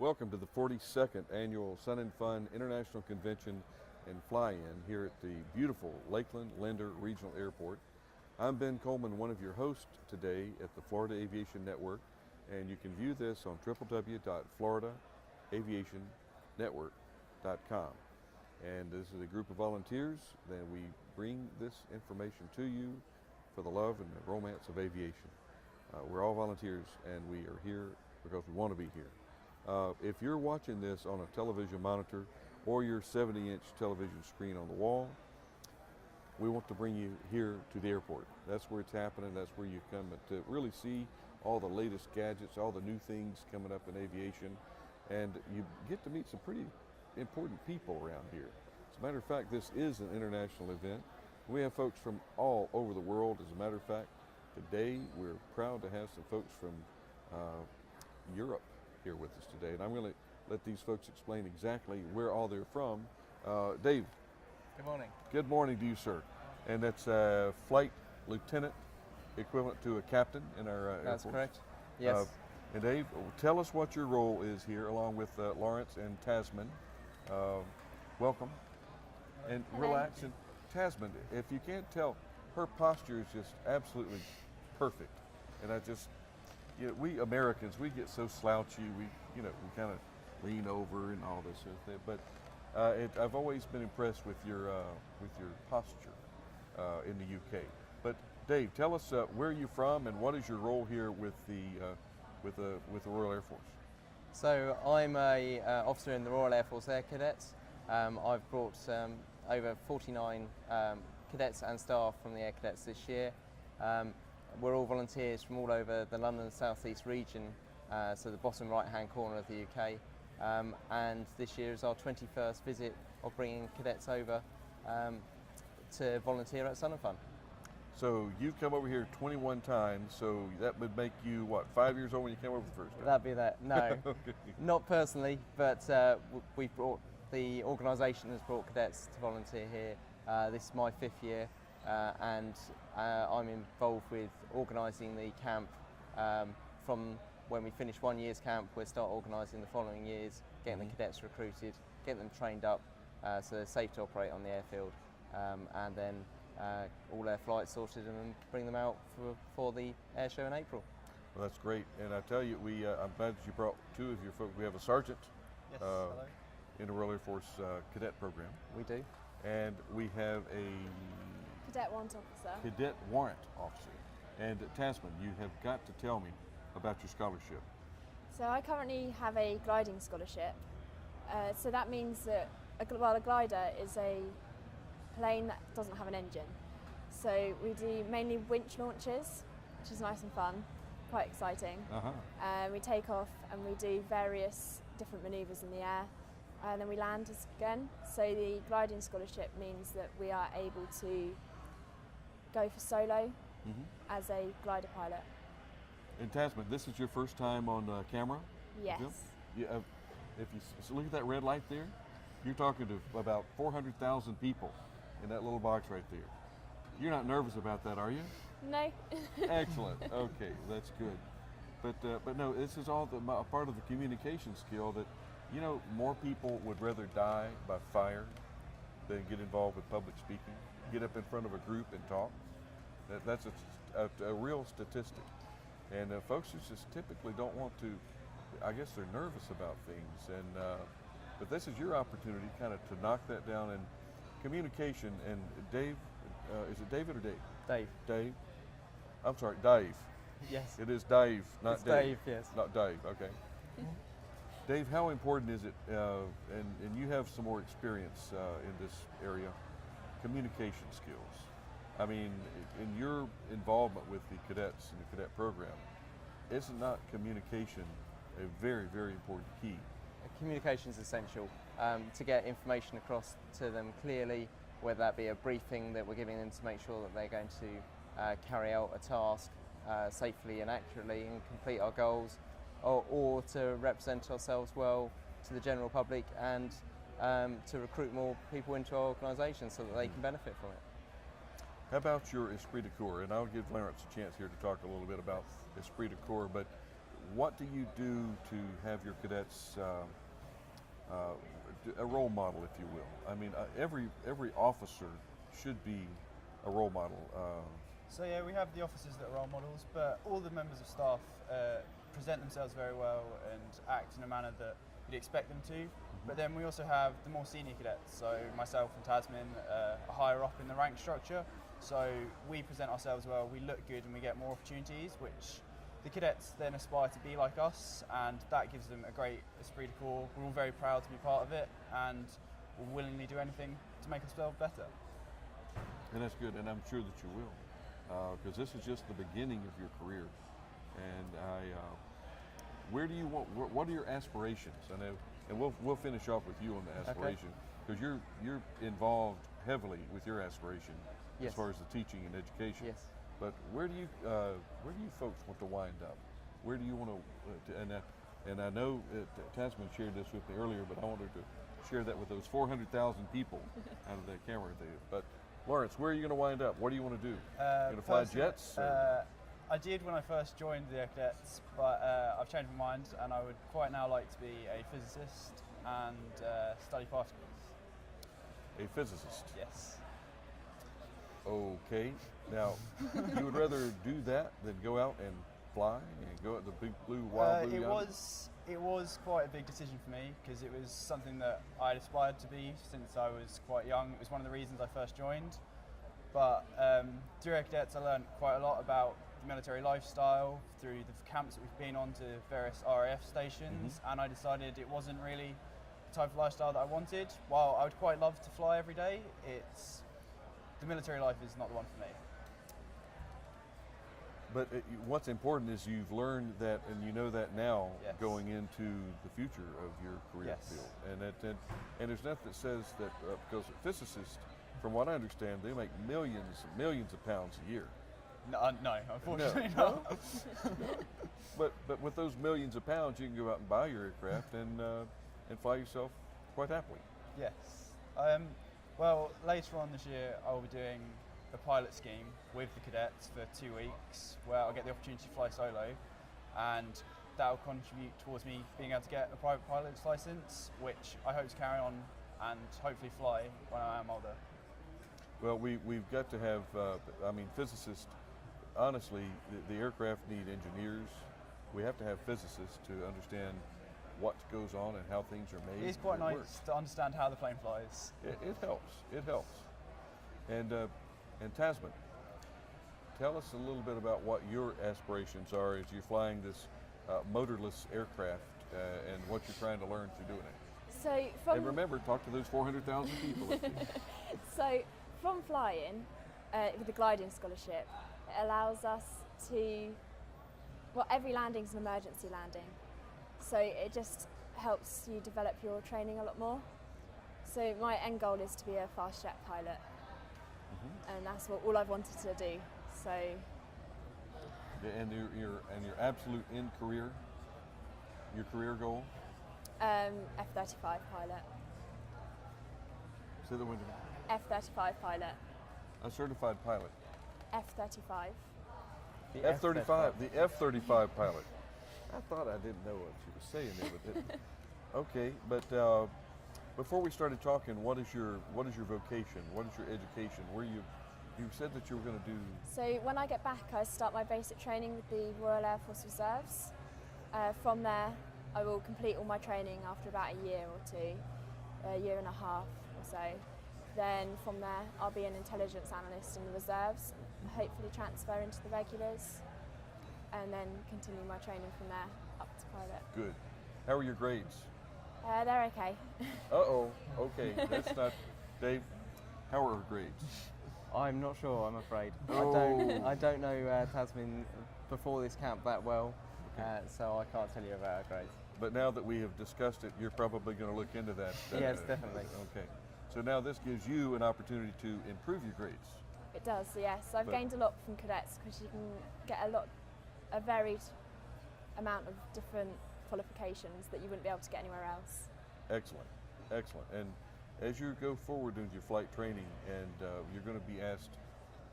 Welcome to the 42nd Annual Sun and Fun International Convention and Fly-In here at the beautiful Lakeland Linder Regional Airport. I'm Ben Coleman, one of your hosts today at the Florida Aviation Network, and you can view this on www.floridaaviationnetwork.com. And this is a group of volunteers that we bring this information to you for the love and the romance of aviation. We're all volunteers and we are here because we want to be here. If you're watching this on a television monitor or your 70-inch television screen on the wall, we want to bring you here to the airport. That's where it's happening. That's where you come to really see all the latest gadgets, all the new things coming up in aviation, and you get to meet some pretty important people around here. As a matter of fact, this is an international event. We have folks from all over the world. As a matter of fact, today we're proud to have some folks from Europe here with us today, and I'm going to let these folks explain exactly where all they're from. Dave. Good morning. Good morning to you, sir. And that's a flight lieutenant, equivalent to a captain in our Air That's Force. correct. Yes. And Dave, tell us what your role is here, along with Lawrence and Tasmin. Welcome. And relax. And Tasmin, if you can't tell, her posture is just absolutely perfect. And I just, we Americans, we get so slouchy. We kind of lean over and all this sort of thing. But I've always been impressed with your posture in the UK. But Dave, tell us where you're from and what is your role here with the Royal Air Force? So I'm a officer in the Royal Air Force Air Cadets. I've brought over 49 cadets and staff from the Air Cadets this year. We're all volunteers from all over the London South East region, so the bottom right hand corner of the UK. And this year is our 21st visit of bringing cadets over to volunteer at Sun and Fun. So you've come over here 21 times, so that would make you, what, 5 years old when you came over the first time? That'd be that. No, Okay. Not personally, but the organisation has brought cadets to volunteer here. This is my 5th year, and I'm involved with organising the camp. From when we finish 1 year's camp, we'll start organising the following years, getting the cadets recruited, getting them trained up so they're safe to operate on the airfield, and then all their flights sorted and then bring them out for the air show in April. Well, that's great. And I tell you, I'm glad that you brought two of your folks. We have a sergeant Hello. in the Royal Air Force cadet program. We do. And we have a Cadet Warrant Officer. Cadet Warrant Officer. And Tasmin, you have got to tell me about your scholarship. So I currently have a gliding scholarship. So that means that a glider is a plane that doesn't have an engine. So we do mainly winch launches, which is nice and fun, quite exciting. We take off and we do various different manoeuvres in the air, and then we land again. So the gliding scholarship means that we are able to go for solo as a glider pilot. And Tasmin, this is your first time on camera? Yes. Yeah. If you look at that red light there, you're talking to about 400,000 people in that little box right there. You're not nervous about that, are you? No. Excellent. Okay, that's good. But no, this is all a part of the communication skill that, more people would rather die by fire than get involved with public speaking, get up in front of a group and talk. That's a real statistic. And folks just typically don't want to, I guess they're nervous about things. And but this is your opportunity kind of to knock that down. And communication, and Dave, is it David or Dave? Dave. Dave? I'm sorry, Dave. Yes. It is Dave, not It's Dave. Dave, yes. Not Dave, okay. Dave, how important is it, and you have some more experience in this area, communication skills? I mean, in your involvement with the cadets and the cadet program, is not communication a very, very important key? Communication is essential to get information across to them clearly, whether that be a briefing that we're giving them to make sure that they're going to carry out a task safely and accurately and complete our goals, or to represent ourselves well to the general public and to recruit more people into our organisation so that they can benefit from it. How about your esprit de corps? And I'll give Lawrence a chance here to talk a little bit about esprit de corps, but what do you do to have your cadets a role model, if you will? I mean, every officer should be a role model. So yeah, we have the officers that are role models, but all the members of staff present themselves very well and act in a manner that you'd expect them to. But then we also have the more senior cadets, so myself and Tasmin are higher up in the rank structure, so we present ourselves well, we look good and we get more opportunities, which the cadets then aspire to be like us, and that gives them a great esprit de corps. We're all very proud to be part of it, and we'll willingly do anything to make ourselves better. And that's good, and I'm sure that you will, because this is just the beginning of your career. And where do you want? What are your aspirations? I know, and we'll finish off with you on the aspiration, because you're involved heavily with your aspiration as far as the teaching and education. Yes. But where do you folks want to wind up? Where do you want to? And I know Tasmin shared this with me earlier, but I wanted to share that with those 400,000 people out of that camera there. But Lawrence, where are you going to wind up? What do you want to do? You going to fly jets? I did when I first joined the Cadets, but I've changed my mind, and I would quite now like to be a physicist and study particles. A physicist? Yes. Okay. Now, you would rather do that than go out and fly and go at the big blue, wild blue yonder? It was quite a big decision for me, because it was something that I'd aspired to be since I was quite young. It was one of the reasons I first joined. But through Cadets, I learned quite a lot about the military lifestyle through the camps that we've been on to various RAF stations, and I decided it wasn't really the type of lifestyle that I wanted. While I would quite love to fly every day, the military life is not the one for me. But what's important is you've learned that, and you know that now, going into the future of your career field. And there's nothing that says that, because physicists, from what I understand, they make millions of pounds a year. No, unfortunately not. But with those millions of pounds, you can go out and buy your aircraft and fly yourself quite happily. Yes. Well, later on this year, I will be doing a pilot scheme with the cadets for 2 weeks, where I'll get the opportunity to fly solo, and that will contribute towards me being able to get a private pilot's license, which I hope to carry on and hopefully fly when I am older. Well, we've got to have, physicists, honestly, the aircraft need engineers. We have to have physicists to understand what goes on and how things are made. It is quite nice to understand how the plane flies. It helps. And Tasmin, tell us a little bit about what your aspirations are as you're flying this motorless aircraft and what you're trying to learn through doing it. And remember, talk to those 400,000 people. So from flying with the gliding scholarship, it allows us to, every landing's an emergency landing. So it just helps you develop your training a lot more. So my end goal is to be a fast jet pilot. And that's all I've wanted to do. So. And your absolute end career, your career goal? F-35 pilot. Say the window. F-35 pilot. A certified pilot. F-35. The F-35. The F-35 pilot. I thought I didn't know what she was saying there, but didn't. Okay, but before we started talking, what is your vocation? What is your education? You said that you were going to do. So when I get back, I start my basic training with the Royal Air Force Reserves. From there, I will complete all my training after about a year or two, a year and a half or so. Then from there, I'll be an intelligence analyst in the reserves, hopefully transfer into the regulars, and then continue my training from there up to pilot. Good. How are your grades? They're okay. Uh-oh. Okay. That's not. Dave, how are her grades? I'm not sure, I'm afraid. Oh. I don't know Tasmin before this camp that well, so I can't tell you about her grades. But now that we have discussed it, you're probably going to look into that. Yes, definitely. Okay. So now this gives you an opportunity to improve your grades. It does, yes. I've gained a lot from cadets because you can get a varied amount of different qualifications that you wouldn't be able to get anywhere else. Excellent, excellent. And as you go forward into your flight training, and you're going to be asked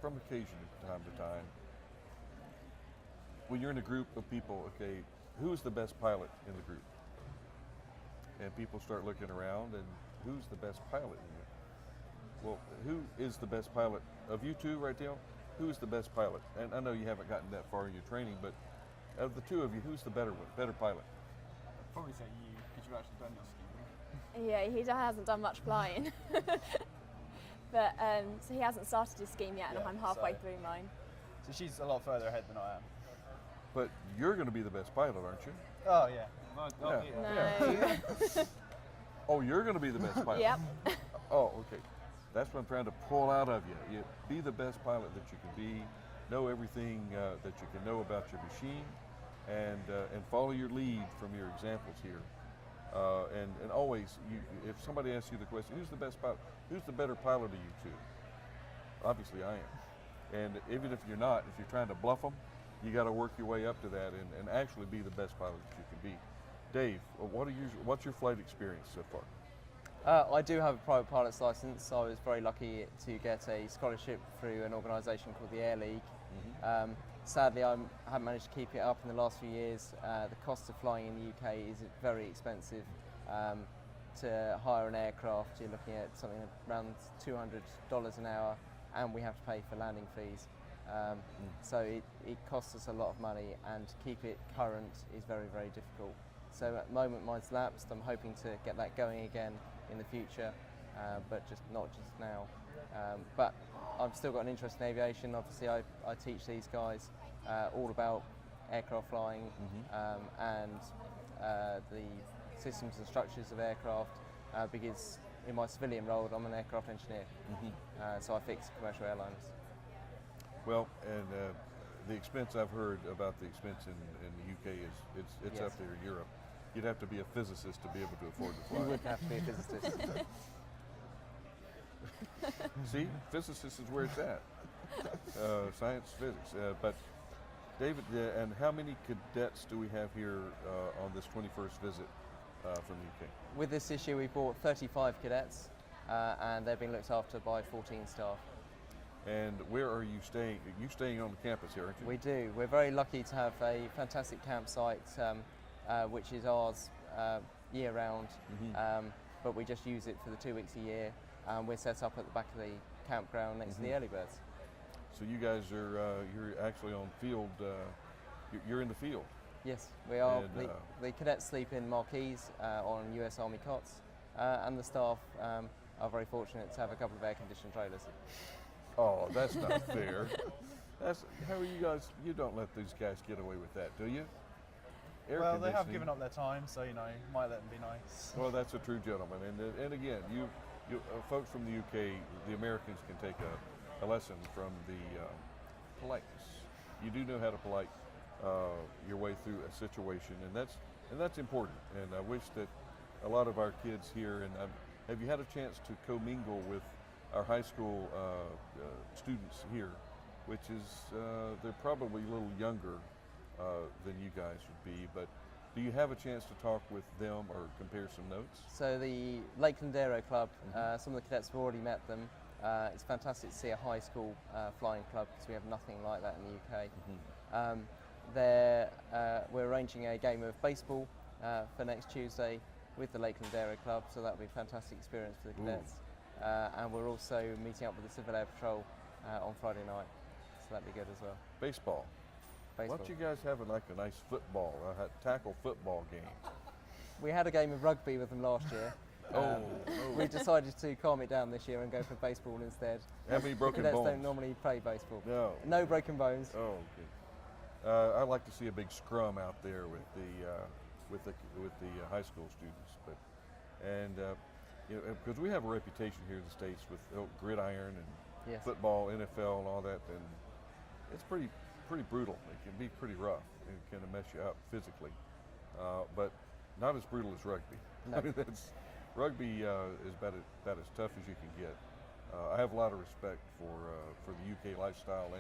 from occasion time to time, when you're in a group of people, okay, who's the best pilot in the group? And people start looking around, and who's the best pilot in there? Well, who is the best pilot of you two right now? Who is the best pilot? And I know you haven't gotten that far in your training, but of the two of you, who's the better one, better pilot? I'd probably say you, because you've actually done your skiing. Yeah, he hasn't done much flying. But so he hasn't started his scheme yet, and Yeah, I'm halfway so- through mine. So she's a lot further ahead than I am. But you're going to be the best pilot, aren't you? Oh yeah. Yeah. No. Oh, you're going to be the best pilot. Yep. Oh, okay. That's what I'm trying to pull out of you. You be the best pilot that you can be. Know everything that you can know about your machine, and follow your lead from your examples here. And always, if somebody asks you the question, who's the best pilot? Who's the better pilot of you two? Obviously, I am. And even if you're not, if you're trying to bluff them, you got to work your way up to that and actually be the best pilot that you can be. Dave, what's your flight experience so far? I do have a private pilot's license. I was very lucky to get a scholarship through an organisation called the Air League. Sadly, I haven't managed to keep it up in the last few years. The cost of flying in the UK is very expensive. To hire an aircraft, you're looking at something around $200 an hour, and we have to pay for landing fees. So it costs us a lot of money, and to keep it current is very, very difficult. So at the moment mine's lapsed. I'm hoping to get that going again in the future, but not just now. But I've still got an interest in aviation. Obviously I teach these guys all about aircraft flying and the systems and structures of aircraft, because in my civilian role I'm an aircraft engineer, so I fix commercial airliners. Well, and the expense, I've heard about the expense in the UK is it's Yes. up there in Europe. You'd have to be a physicist to be able to afford to fly. You would have to be a physicist. See, physicist is where it's at. Science, physics. But David, and how many cadets do we have here on this 21st visit from the UK? With this issue we brought 35 cadets, and they're being looked after by 14 staff. And where are you staying? Are you staying on the campus here, aren't you? We do. We're very lucky to have a fantastic campsite, which is ours year-round, but we just use it for the 2 weeks a year. We're set up at the back of the campground next to the early birds. So you guys are you're actually on field. You're in the field. Yes, we are. And, the cadets sleep in marquees on US Army cots, and the staff are very fortunate to have a couple of air-conditioned trailers. Oh, that's not fair. How are you guys? You don't let these guys get away with that, do you? Air Well, they have conditioning. given up their time, so might let them be nice. Well, that's a true gentleman. And again, you folks from the UK, the Americans can take a lesson from the politeness. You do know how to polite your way through a situation, and that's important. And I wish that a lot of our kids here, and have you had a chance to commingle with our high school students here, which is they're probably a little younger than you guys would be, but do you have a chance to talk with them or compare some notes? So the Lakeland Aero Club, some of the cadets have already met them. It's fantastic to see a high school flying club, because we have nothing like that in the UK. We're arranging a game of baseball for next Tuesday with the Lakeland Aero Club, so that'll be a fantastic experience for the cadets. And we're also meeting up with the Civil Air Patrol on Friday night, so that'll be good as well. Baseball. Why Baseball. don't you guys have like a nice football, tackle football game? We had a game of rugby with them last year. We decided to calm it down this year and go for baseball instead. How many broken Cadets bones? don't normally play baseball. No. No broken bones. Oh, okay. I like to see a big scrum out there with the high school students, because we have a reputation here in the States with gridiron and Yes. football, NFL, and all that, and it's pretty brutal. It can be pretty rough. It can mess you up physically, but not as brutal as rugby. No. I mean, rugby is about as tough as you can get. I have a lot of respect for the UK lifestyle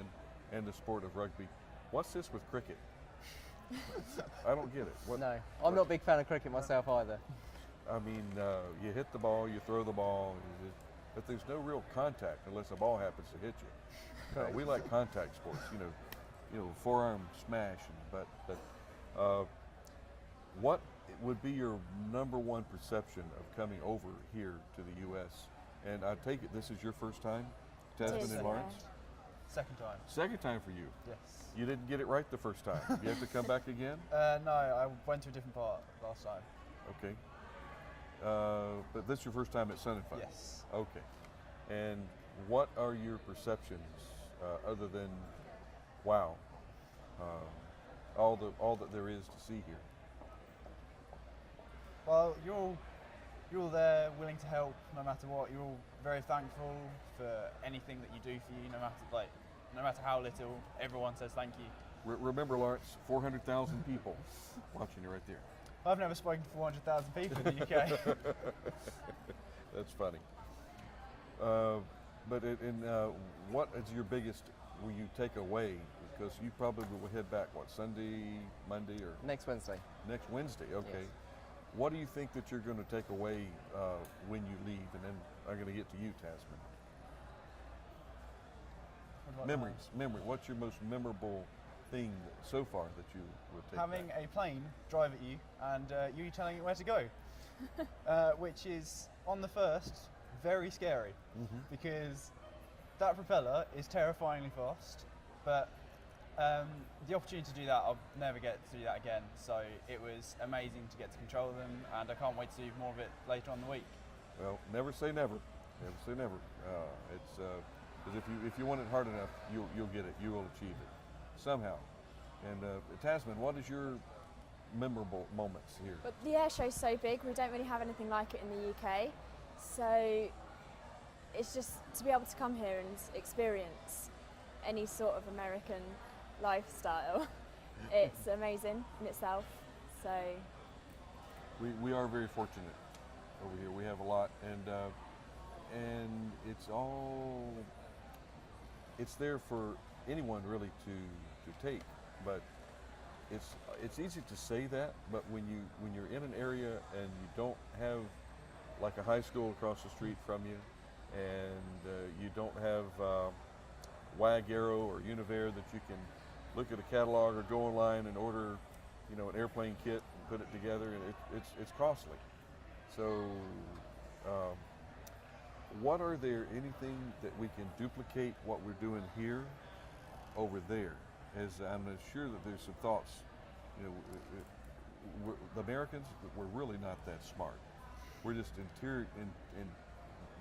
and the sport of rugby. What's this with cricket? I don't get it. No, I'm not a big fan of cricket myself either. I mean, you hit the ball, you throw the ball, but there's no real contact unless the ball happens to hit you. We like contact sports, forearm smash, but What would be your number one perception of coming over here to the U.S.? And I take it this is your first time, It Tasmin is, and yeah. Lawrence? Second time. Second time for you. Yes. You didn't get it right the first time. You have to come back again? No, I went to a different part last time. Okay. But this is your first time at Sun and Fun? Yes. Okay. And what are your perceptions other than, wow, all that there is to see here? Well, you're all there, willing to help no matter what. You're all very thankful for anything that you do for you, no matter how little. Everyone says thank you. Remember, Lawrence, 400,000 people watching you right there. I've never spoken to 400,000 people in the UK. That's funny. But what is your biggest, will you take away? Because you probably will head back, what, Sunday, Monday, or? Next Wednesday. Next Wednesday, okay. Yes. What do you think that you're going to take away when you leave? And then I'm going to get to you, Tasmin. Memory. What's your most memorable thing so far that you would take Having back? a plane drive at you and you telling it where to go, which is, on the first, very scary because that propeller is terrifyingly fast, but the opportunity to do that, I'll never get to do that again. So it was amazing to get to control them, and I can't wait to do more of it later on in the week. Well, never say never. Never say never. It's because if you want it hard enough, you'll get it. You will achieve it somehow. And Tasmin, what is your memorable moments here? But the air show's so big, we don't really have anything like it in the UK. So it's just to be able to come here and experience any sort of American lifestyle. It's amazing in itself. So We are very fortunate over here. We have a lot, and it's there for anyone really to take. But it's easy to say that, but when you're in an area and you don't have like a high school across the street from you, and you don't have WAG Aero or Univair that you can look at a catalog or go online and order, an airplane kit and put it together, and it's costly. So, what are there anything that we can duplicate what we're doing here over there? As I'm sure that there's some thoughts. The Americans, we're really not that smart. We're just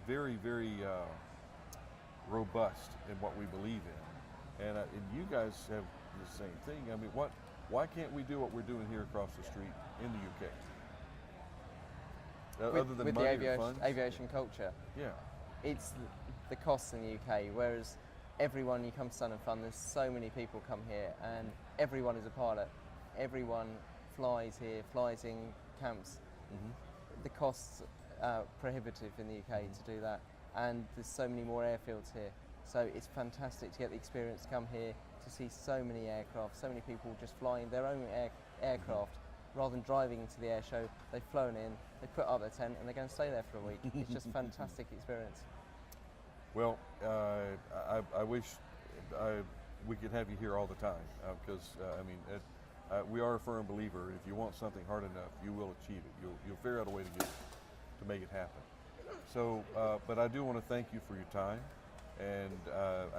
very, very robust in what we believe in, and you guys have the same thing. I mean, why can't we do what we're doing here across the street in the UK? Other than with money the or funds? aviation culture, Yeah. it's the costs in the UK, whereas everyone, you come to Sun and Fun, there's so many people come here and everyone is a pilot. Everyone flies here, flies in camps. The costs are prohibitive in the UK to do that, and there's so many more airfields here. So it's fantastic to get the experience to come here, to see so many aircraft, so many people just flying their own aircraft rather than driving to the air show. They've flown in, they put up their tent and they're going to stay there for a week. It's just a fantastic experience. Well, I wish we could have you here all the time because we are a firm believer. If you want something hard enough, you will achieve it. You'll figure out a way to make it happen. So, but I do want to thank you for your time, and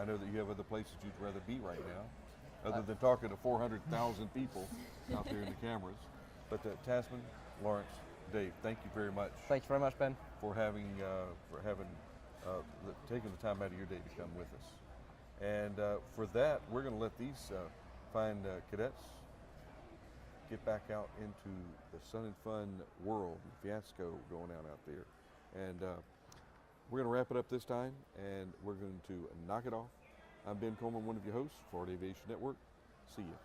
I know that you have other places you'd rather be right now, other than talking to 400,000 people out there in the cameras. But Tasmin, Lawrence, Dave, thank you very much. Thank you very much, Ben. For taking the time out of your day to come with us. And for that, we're going to let these fine cadets get back out into the Sun and Fun world, fiasco going on out there. And we're going to wrap it up this time, and we're going to knock it off. I'm Ben Coleman, one of your hosts for the Aviation Network. See you.